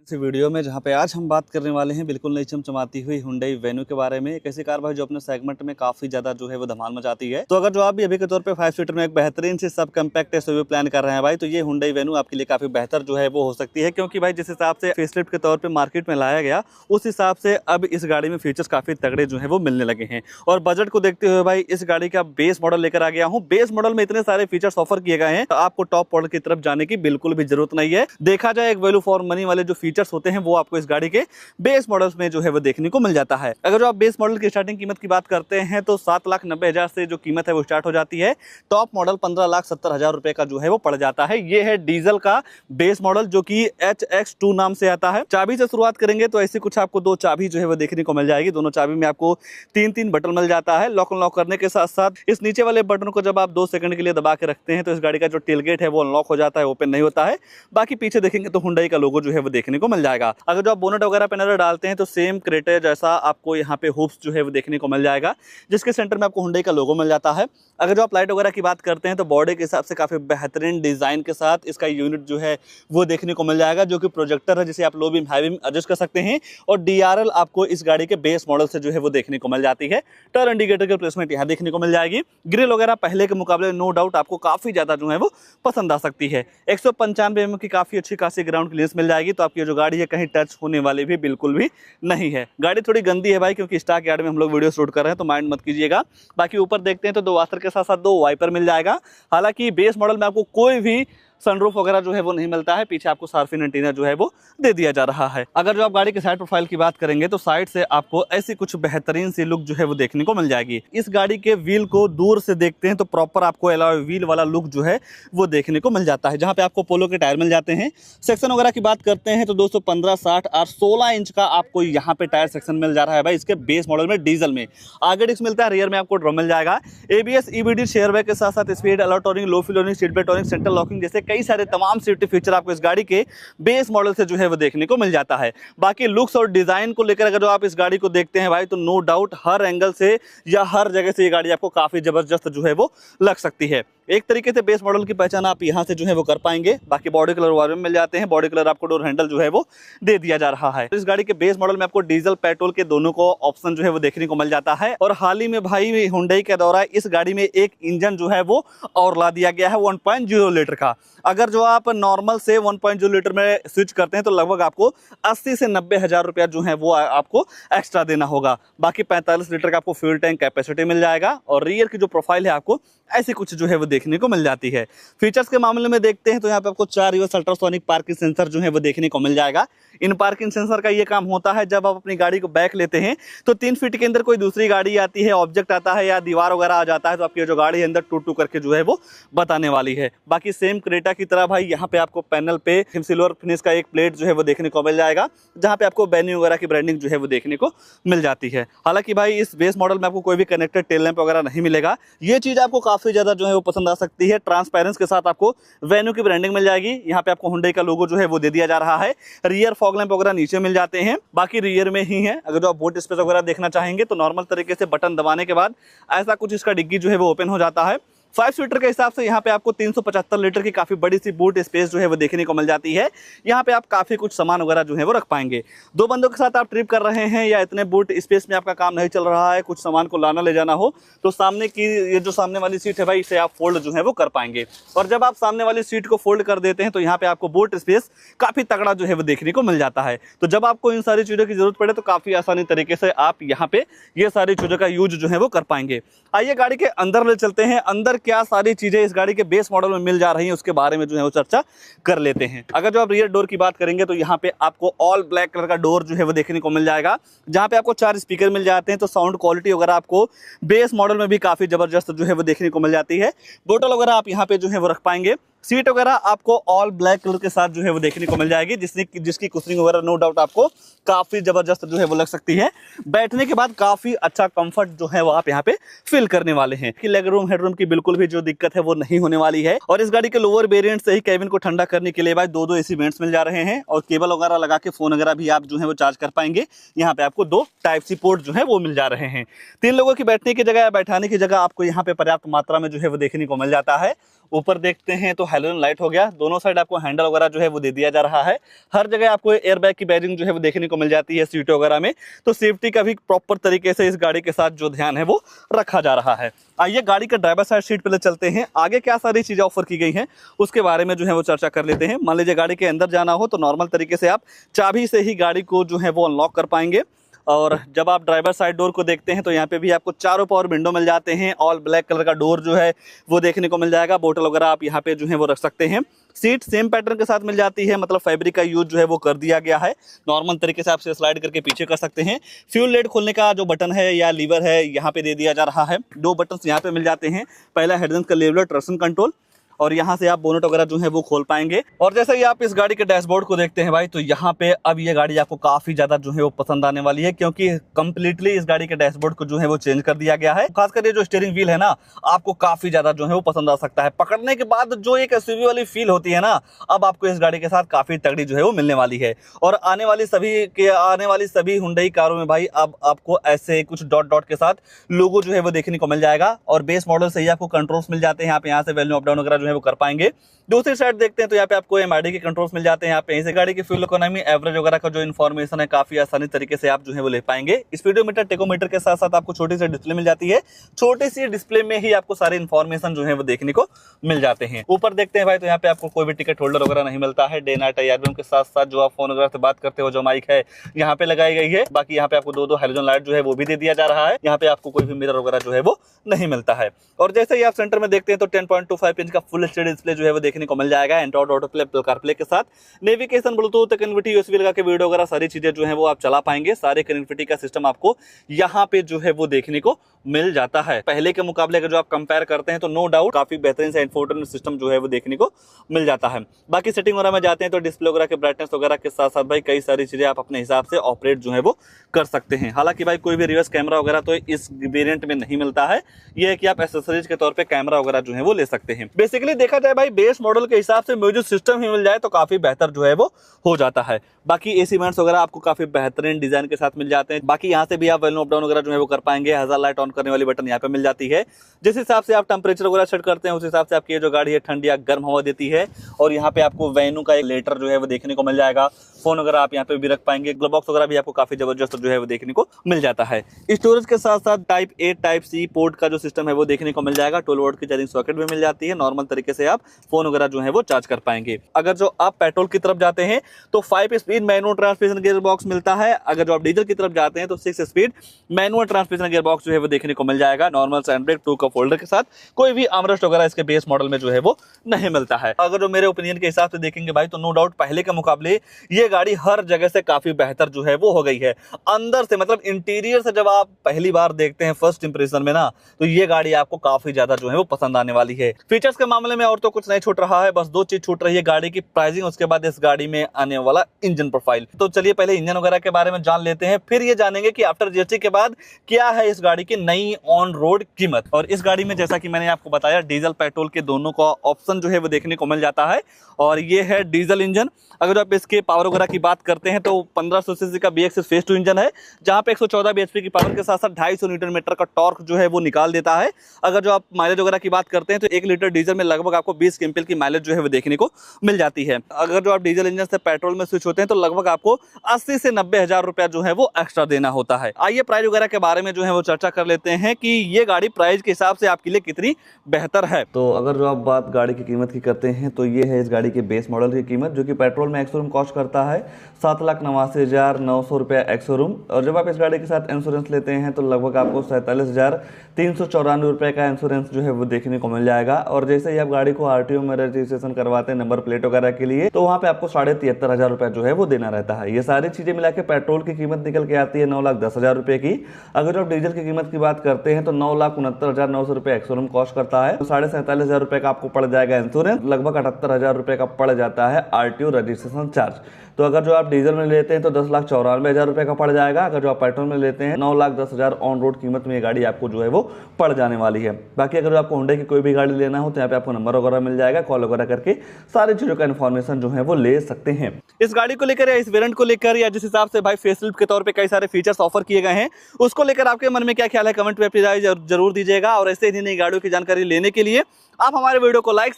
इस वीडियो में जहां पे आज हम बात करने वाले हैं बिल्कुल नई चमचमाती हुई हुंडई वेन्यू के बारे में। एक ऐसी कार भाई जो अपने सेगमेंट में काफी ज्यादा जो है वो धमाल मचाती है। तो अगर जो आप भी अभी के तौर पे 5 सीटर में एक बेहतरीन से सब कम्पैक्ट एसयूवी प्लान कर रहे हैं भाई, तो ये हुंडई वेन्यू आपके लिए काफी बेहतर जो है वो हो सकती है, क्योंकि भाई जिस हिसाब से फेसलिफ्ट के तौर पर मार्केट में लाया गया उस हिसाब से अब इस गाड़ी में फीचर्स काफी तगड़े जो है वो मिलने लगे हैं। और बजट को देखते हुए भाई इस गाड़ी का बेस मॉडल लेकर आ गया हूँ। बेस मॉडल में इतने सारे फीचर्स ऑफर किए गए हैं तो आपको टॉप मॉडल की तरफ जाने की बिल्कुल भी जरूरत नहीं है। देखा जाए एक वैल्यू फॉर मनी वाले जो फीचर्स होते हैं वो आपको इस गाड़ी के बेस मॉडल्स में जो है वो देखने को मिल जाता है। अगर जो आप बेस मॉडल की स्टार्टिंग कीमत की बात करते हैं तो 7,90,000 से जो कीमत है वो स्टार्ट हो जाती है। टॉप मॉडल 15,70,000 रुपए का जो है वो पड़ जाता है। ये है डीजल का बेस मॉडल जो कि HX2 नाम से आता है। चाबी से शुरुआत करेंगे तो ऐसे कुछ आपको दो चाबी जो है वो देखने को मिल जाएगी। दोनों चाबी में आपको तीन बटन मिल जाता है। लॉक अनलॉक करने के साथ साथ इस नीचे वाले बटन को जब आप 2 सेकंड के लिए दबा के रखते हैं तो इस गाड़ी का जो टेलगेट है वो अनलॉक हो जाता है, ओपन नहीं होता है। बाकी पीछे देखेंगे तो हुंडई का लोगो जो है वो देखने को मिल जाएगा। अगर जो आप बोनट वगैरह पे नजर डालते हैं तो सेम क्रेटा जैसा आपको यहाँ पे हुप्स जो है वो देखने को मिल जाएगा, जिसके सेंटर में आपको हुंडई का लोगो मिल जाता है। अगर जो आप लाइट वगैरह की बात करते हैं तो बॉडी के हिसाब से काफी बेहतरीन डिजाइन के साथ इसका यूनिट जो है वो देखने को मिल जाएगा, जो कि प्रोजेक्टर है जिसे आप low beam high beam adjust कर सकते हैं। और DRL आपको इस गाड़ी के बेस मॉडल से जो है वो देखने को मिल जाती है। टर्न इंडिकेटर की प्लेसमेंट यहाँ देखने को मिल जाएगी। ग्रिल वगैरह पहले के मुकाबले नो डाउट आपको काफी ज्यादा जो है वो पसंद आ सकती है। 195 mm की काफी अच्छी खासी ग्राउंड क्लियरेंस मिल जाएगी, तो आपकी जो गाड़ी है कहीं टच होने वाली भी बिल्कुल भी नहीं है। गाड़ी थोड़ी गंदी है भाई, क्योंकि स्टॉक यार्ड में हम लोग वीडियो शूट कर रहे हैं तो माइंड मत कीजिएगा। बाकी ऊपर देखते हैं तो 2 वास्तर के साथ साथ 2 वाइपर मिल जाएगा। हालांकि बेस मॉडल में आपको कोई भी सनरूफ वगैरह जो है वो नहीं मिलता है। पीछे आपको सार्फिन एंटीना जो है वो दे दिया जा रहा है। अगर जो आप गाड़ी के साइड प्रोफाइल की बात करेंगे तो साइड से आपको ऐसी कुछ बेहतरीन सी लुक जो है वो देखने को मिल जाएगी। इस गाड़ी के व्हील को दूर से देखते हैं तो प्रॉपर आपको एलॉय व्हील वाला लुक जो है वो देखने को मिल जाता है, जहां पे आपको पोलो के टायर मिल जाते हैं। सेक्शन वगैरह की बात करते हैं तो 215, 60 और 16 इंच का आपको यहाँ पे टायर सेक्शन मिल जा रहा है भाई इसके बेस मॉडल में डीजल में। आगे डिस्क मिलता है, रियर में आपको ड्रम मिल जाएगा। ABS EBD शेयर बैग के साथ साथ स्पीड अलर्ट टोनिंग, लो fuel toning, seat belt toning, central locking जैसे कई सारे तमाम सेफ्टी फीचर आपको इस गाड़ी के बेस मॉडल से जो है वो देखने को मिल जाता है। बाकी लुक्स और डिजाइन को लेकर अगर जो आप इस गाड़ी को देखते हैं भाई तो नो डाउट हर एंगल से या हर जगह से ये गाड़ी आपको काफी जबरदस्त जो है वो लग सकती है। एक तरीके से बेस मॉडल की पहचान आप यहां से जो है वो कर पाएंगे। बाकी बॉडी कलर वाले में मिल जाते हैं। बॉडी कलर आपको डोर हैंडल जो है वो दे दिया जा रहा है। तो इस गाड़ी के बेस मॉडल में आपको डीजल पेट्रोल के दोनों को ऑप्शन जो है वो देखने को मिल जाता है। और हाल ही में भाई हुंडई के दौरान इस गाड़ी में एक इंजन जो है वो और ला दिया गया है 1.0 लीटर का। अगर जो आप नॉर्मल से 1.0 लीटर में स्विच करते हैं तो लगभग आपको 80 से 90 हजार रुपया जो है वो आपको एक्स्ट्रा देना होगा। बाकी 45 लीटर का आपको फ्यूल टैंक कैपेसिटी मिल जाएगा। और रियर की जो प्रोफाइल है आपको ऐसी कुछ जो है वो देखने को मिल जाती है। फीचर्स के मामले में देखते हैं तो यहाँ पे आपको 4 रिवर्स अल्ट्रासोनिक पार्किंग सेंसर जो है वो देखने को मिल जाएगा। इन पार्किंग सेंसर का ये काम होता है जब आप अपनी गाड़ी को बैक लेते हैं तो 3 फीट के अंदर कोई दूसरी गाड़ी आती है, ऑब्जेक्ट आता है या दीवार वगैरह आ जाता है तो आपकी जो गाड़ी है अंदर टू करके जो है वो बताने वाली है। बाकी सेम क्रेटा की तरह भाई यहाँ पे आपको पैनल पे सिल्वर फिनिश का एक प्लेट जो है वो देखने को मिल जाएगा, जहाँ पे आपको वेन्यू वगैरह की ब्रांडिंग जो है वो देखने को मिल जाती है। हालांकि भाई इस बेस मॉडल में आपको कोई भी कनेक्टेड टेल लैंप वगैरह नहीं मिलेगा। ये चीज आपको काफी ज्यादा जो है वो पसंद आ सकती है। ट्रांसपेरेंस के साथ आपको वेन्यू की ब्रांडिंग मिल जाएगी। यहाँ पे आपको हुंडई का लोगो जो है वो दे दिया जा रहा है। रियर फॉग लैंप वगैरह नीचे मिल जाते हैं, बाकी रियर में ही है। अगर जो आप बूट स्पेस वगैरह देखना चाहेंगे तो नॉर्मल तरीके से बटन दबाने के बाद ऐसा कुछ इसका डिग्गी जो है वो ओपन हो जाता है। 5 सीटर के हिसाब से यहाँ पे आपको 375 लीटर की काफी बड़ी सी बूट स्पेस जो है वो देखने को मिल जाती है। यहाँ पे आप काफी कुछ सामान वगैरह जो है वो रख पाएंगे। 2 बंदों के साथ आप ट्रिप कर रहे हैं या इतने बूट स्पेस में आपका काम नहीं चल रहा है, कुछ सामान को लाना ले जाना हो तो सामने की ये जो सामने वाली सीट है भाई इसे आप फोल्ड जो है वो कर पाएंगे। और जब आप सामने वाली सीट को फोल्ड कर देते हैं तो यहाँ पे आपको बूट स्पेस काफी तगड़ा जो है वो देखने को मिल जाता है। तो जब आपको इन सारी चीजों की जरूरत पड़े तो काफी आसानी तरीके से आप यहाँ पे ये सारी चीजों का यूज जो है वो कर पाएंगे। आइए गाड़ी के अंदर ले चलते हैं। अंदर क्या सारी चीजें इस गाड़ी के बेस मॉडल में मिल जा रही है उसके बारे में जो है वो चर्चा कर लेते हैं। अगर जो आप रियर डोर की बात करेंगे तो यहाँ पे आपको ऑल ब्लैक कलर का डोर जो है वो देखने को मिल जाएगा, जहाँ पे आपको 4 स्पीकर मिल जाते हैं। तो साउंड क्वालिटी वगैरह आपको बेस मॉडल में भी काफी जबरदस्त जो है वो देखने को मिल जाती है। बोतल वगैरह आप यहाँ पे जो है वो रख पाएंगे। सीट वगैरह आपको ऑल ब्लैक कलर के साथ जो है वो देखने को मिल जाएगी, जिसकी कुशनिंग वगैरह नो डाउट आपको काफी जबरदस्त जो है वो लग सकती है। बैठने के बाद काफी अच्छा कंफर्ट जो है वो आप यहाँ पे फील करने वाले हैं कि लेग रूम हेडरूम की बिल्कुल भी जो दिक्कत है वो नहीं होने वाली है। और इस गाड़ी के लोअर वेरिएंट से ही केबिन को ठंडा करने के लिए भाई 2 AC वेंट्स मिल जा रहे हैं। और केबल वगैरह लगा के फोन वगैरह भी आप जो है वो चार्ज कर पाएंगे। यहाँ पे आपको 2 Type-C पोर्ट जो है वो मिल जा रहे हैं। 3 लोगों की बैठने की जगह या बैठाने की जगह आपको यहाँ पे पर्याप्त मात्रा में जो है वो देखने को मिल जाता है। ऊपर देखते हैं तो हैलोजन लाइट हो गया, दोनों साइड आपको हैंडल वगैरह जो है वो दे दिया जा रहा है। हर जगह आपको एयर बैग की बैरिंग जो है वो देखने को मिल जाती है सीटों वगैरह में, तो सेफ्टी का भी प्रॉपर तरीके से इस गाड़ी के साथ जो ध्यान है वो रखा जा रहा है। आइए गाड़ी का ड्राइवर साइड सीट पे चलते हैं, आगे क्या सारी चीजें ऑफर की गई हैं उसके बारे में जो है वो चर्चा कर लेते हैं। मान लीजिए गाड़ी के अंदर जाना हो तो नॉर्मल तरीके से आप चाबी से ही गाड़ी को जो है वो अनलॉक कर पाएंगे। और जब आप ड्राइवर साइड डोर को देखते हैं तो यहाँ पे भी आपको चारों पावर विंडो मिल जाते हैं। ऑल ब्लैक कलर का डोर जो है वो देखने को मिल जाएगा, बोतल वगैरह आप यहाँ पे जो है वो रख सकते हैं। सीट सेम पैटर्न के साथ मिल जाती है, मतलब फैब्रिक का यूज जो है वो कर दिया गया है। नॉर्मल तरीके से आप इसे स्लाइड करके पीछे कर सकते हैं। फ्यूल लेड खोलने का जो बटन है या लीवर है यहाँ पे दे दिया जा रहा है। दो बटन यहाँ पे मिल जाते हैं, पहला हेडलाइट का लेवलर ट्रैक्शन कंट्रोल, और यहाँ से आप बोनट वगैरह जो है वो खोल पाएंगे। और जैसे ही आप इस गाड़ी के डैशबोर्ड को देखते हैं भाई, तो यहाँ पे अब ये गाड़ी आपको काफी ज्यादा जो है वो पसंद आने वाली है, क्योंकि कंप्लीटली इस गाड़ी के डैशबोर्ड को जो है वो चेंज कर दिया गया है। खासकर ये जो स्टीयरिंग व्हील है ना, आपको काफी ज्यादा जो है वो पसंद आ सकता है। पकड़ने के बाद जो एक एसयूवी वाली फील होती है ना, अब आपको इस गाड़ी के साथ काफी तगड़ी जो है वो मिलने वाली है। और आने वाली सभी हुंडई कारों में भाई अब आपको ऐसे कुछ डॉट डॉट के साथ लोगो जो है वो देखने को मिल जाएगा। और बेस मॉडल से ही आपको कंट्रोल्स मिल जाते हैं, आप यहाँ से वैल्यू अप डाउन वगैरह जो है वो कर पाएंगे। दूसरी साइड देखते हैं तो यहाँ पे आपको एमआरडी के कंट्रोल्स मिल जाते हैं। यहाँ पे इस गाड़ी की फ्यूल इकोनॉमी, एवरेज वगैरह का जो इन्फॉर्मेशन है काफी आसानी तरीके से आप जो है वो ले पाएंगे। स्पीडोमीटर, टेकोमीटर के साथ साथ आपको छोटी सी डिस्प्ले मिल जाती है। छोटी सी डिस्प्ले में ही आपको सारे इन्फॉर्मेशन जो है वो देखने को मिल जाते हैं। ऊपर देखते हैं भाई तो यहाँ पे आपको कोई भी टिकट होल्डर वगैरह नहीं मिलता है। डे नाइट एल्बम के साथ साथ जो आप फोन वगैरह से बात करते हो, जो माइक है यहाँ पे लगाई गई है। बाकी यहाँ पे आपको दो हैलोजन लाइट जो है वो भी दे दिया जा रहा है। यहाँ पे आपको कोई भी मिरर वगैरह जो है वो नहीं मिलता है। और जैसे ही आप सेंटर में देखते हैं तो 10.25 इंच का फुल एचडी डिस्प्ले जो है वो देखने को मिल जाएगा। Android auto play, Apple CarPlay के साथ नेविगेशन, ब्लूटूथ, कनेक्टिविटी, यूएसबी लगा के वीडियो वगैरह सारी चीजें जो है वो आप चला पाएंगे। सारे कनेक्टिविटी का सिस्टम आपको यहाँ पे जो है वो देखने को मिल जाता है। पहले के मुकाबले अगर जो आप कंपेयर करते हैं तो नो डाउट काफी बेहतरीन से इंफोटेनमेंट सिस्टम जो है वो देखने को मिल जाता है। बाकी सेटिंग वगैरह में जाते हैं तो डिस्प्ले वगैरह के ब्राइटनेस वगैरह के साथ साथ भाई कई सारी चीजें आप अपने हिसाब से ऑपरेट जो है वो कर सकते हैं। हालांकि भाई कोई भी रिवर्स कैमरा वगैरह तो इस वेरिएंट में नहीं मिलता है। यह है कि आप एक्सेसरीज के तौर पे कैमरा वगैरह जो है वो ले सकते हैं। बेसिकली देखा जाए भाई बेस मॉडल के हिसाब से म्यूजिक सिस्टम ही मिल जाए तो काफी बेहतर जो है वो हो जाता है। बाकी एसी वेंट्स वगैरह आपको काफी बेहतरीन डिजाइन के साथ मिल जाते हैं। बाकी यहाँ से भी आप वैल्यू अप डाउन वगैरह जो है वो कर पाएंगे। हजार लाइट ऑन करने वाली बटन यहाँ पे मिल जाती है। जिस हिसाब से आप टेम्परेचर वगैरह सेट करते हैं उस हिसाब से आपकी जो गाड़ी है ठंडी या गर्म हवा देती है। और यहाँ पे आपको वेन्यू का एक लेटर जो है वो देखने को मिल जाएगा। फोन वगैरह आप यहाँ पे भी रख पाएंगे। ग्लव बॉक्स वगैरह भी आपको काफी जबरदस्त जो है वो देखने को मिल जाता है। स्टोरेज के साथ साथ type A type C port का जो सिस्टम है वो देखने को मिल जाएगा। 12 वोल्ट की चार्जिंग सॉकेट भी मिल जाती है। नॉर्मल तरीके से आप फोन वगैरह जो है वो चार्ज कर पाएंगे। अगर जो आप पेट्रोल की तरफ जाते हैं तो 5 speed manual transmission gear box मिलता है। अगर जो आप डीजल की तरफ जाते हैं तो 6 speed manual transmission gear box जो है वो देखने को मिल जाएगा। Normal hand brake, 2 cup holder के साथ। कोई भी आर्मरेस्ट वगैरह इसके बेस मॉडल में जो है वो नहीं मिलता है। अगर जो मेरे ओपिनियन के हिसाब से देखेंगे भाई तो नो डाउट पहले के मुकाबले ये गाड़ी हर जगह से काफी बेहतर जो है वो हो गई है। अंदर से मतलब इंटीरियर से जब आप पहली बार देखते हैं फर्स्ट इंप्रेशन में ना, तो ये गाड़ी आपको काफी ज्यादा जो है वो पसंद आने वाली है। फीचर्स के मामले में और तो कुछ नहीं छूट रहा है, बस दो चीज छूट रही है, गाड़ी की प्राइसिंग, उसके बाद इस गाड़ी में आने वाला इंजन प्रोफाइल। तो चलिए पहले इंजन वगैरह के बारे में जान लेते हैं, फिर ये जानेंगे कि आफ्टर जीएसटी के बाद क्या है इस गाड़ी की नई ऑन रोड कीमत। और इस गाड़ी में जैसा कि मैंने आपको बताया डीजल पेट्रोल के दोनों का ऑप्शन जो है वो देखने को मिल जाता है। और ये है डीजल इंजन। अगर आप इसके पावर वगैरह की बात करते हैं तो 1500 सीसी का BX6 फेज 2 इंजन है, जहां पे 114 bhp की पावर के साथ साथ 250 न्यूटन मीटर का टॉर्क जो है वो निकाल देता है। अगर जो आप माइलेज वगैरह की बात करते हैं तो 1 लीटर डीजल में लगभग आपको 20 किम्पल की माइलेज जो है वो देखने को मिल जाती है। अगर जो आप डीजल इंजन से पेट्रोल में स्विच होते हैं तो लगभग आपको 80 से 90 हजार रुपया जो है वो एक्स्ट्रा देना होता है। आइए प्राइस वगैरह के बारे में जो है वो चर्चा कर लेते हैं कि ये गाड़ी प्राइस के हिसाब से आपके लिए कितनी बेहतर है। तो अगर जो आप बात गाड़ी की कीमत की करते हैं तो ये है इस गाड़ी के बेस मॉडल की कीमत, जो कि पेट्रोल में एक्स-शोरूम कॉस्ट करता है 7,89,900 रुपया एक्स-शोरूम। और जब आप इस गाड़ी के साथ इंश्योरेंस लेते हैं तो लगभग आपको 47,394 रुपये का इंश्योरेंस जो है वो देखने को मिल जाएगा। और जैसे ही आप गाड़ी को आरटीओ में रजिस्ट्रेशन करवाते हैं नंबर प्लेट वगैरह के लिए, तो वहाँ पे आपको 73,500 रुपया जो है वो देना रहता है। ये सारी चीजें मिला के पेट्रोल की कीमत निकल के आती है 9,10,000 रुपये की। अगर जो आप डीजल की कीमत की बात करते हैं तो 9,69,900 रुपये एक्स-शोरूम कॉस्ट करता है। तो 47,500 रुपये का आपको पड़ जाएगा इंश्योरेंस, लगभग 78,000 रुपये का पड़ जाता है आरटीओ रजिस्ट्रेशन चार्ज। तो अगर जो आप डीजल में लेते हैं तो 10,94,000 रुपये का पड़ जाएगा। अगर जो आप पेट्रोल में लेते हैं 9,10,000 ऑन रोड कीमत में ये गाड़ी आपको जो है वो पड़ जाने वाली है। बाकी अगर आपको होंडा की कोई भी गाड़ी लेना हो तो यहाँ पे आपको नंबर वगैरह मिल जाएगा, कॉल वगैरह करके सारी चीजों का इन्फॉर्मेशन जो है वो ले सकते हैं। इस गाड़ी को लेकर या इस वेरिएंट को लेकर या जिस हिसाब से भाई फेसलिफ्ट के तौर पे कई सारे फीचर्स ऑफर किए गए हैं उसको लेकर आपके मन में क्या ख्याल है, कमेंट पे जरूर दीजिएगा। और ऐसे ही नई गाड़ियों की जानकारी लेने के लिए आप हमारे वीडियो को लाइक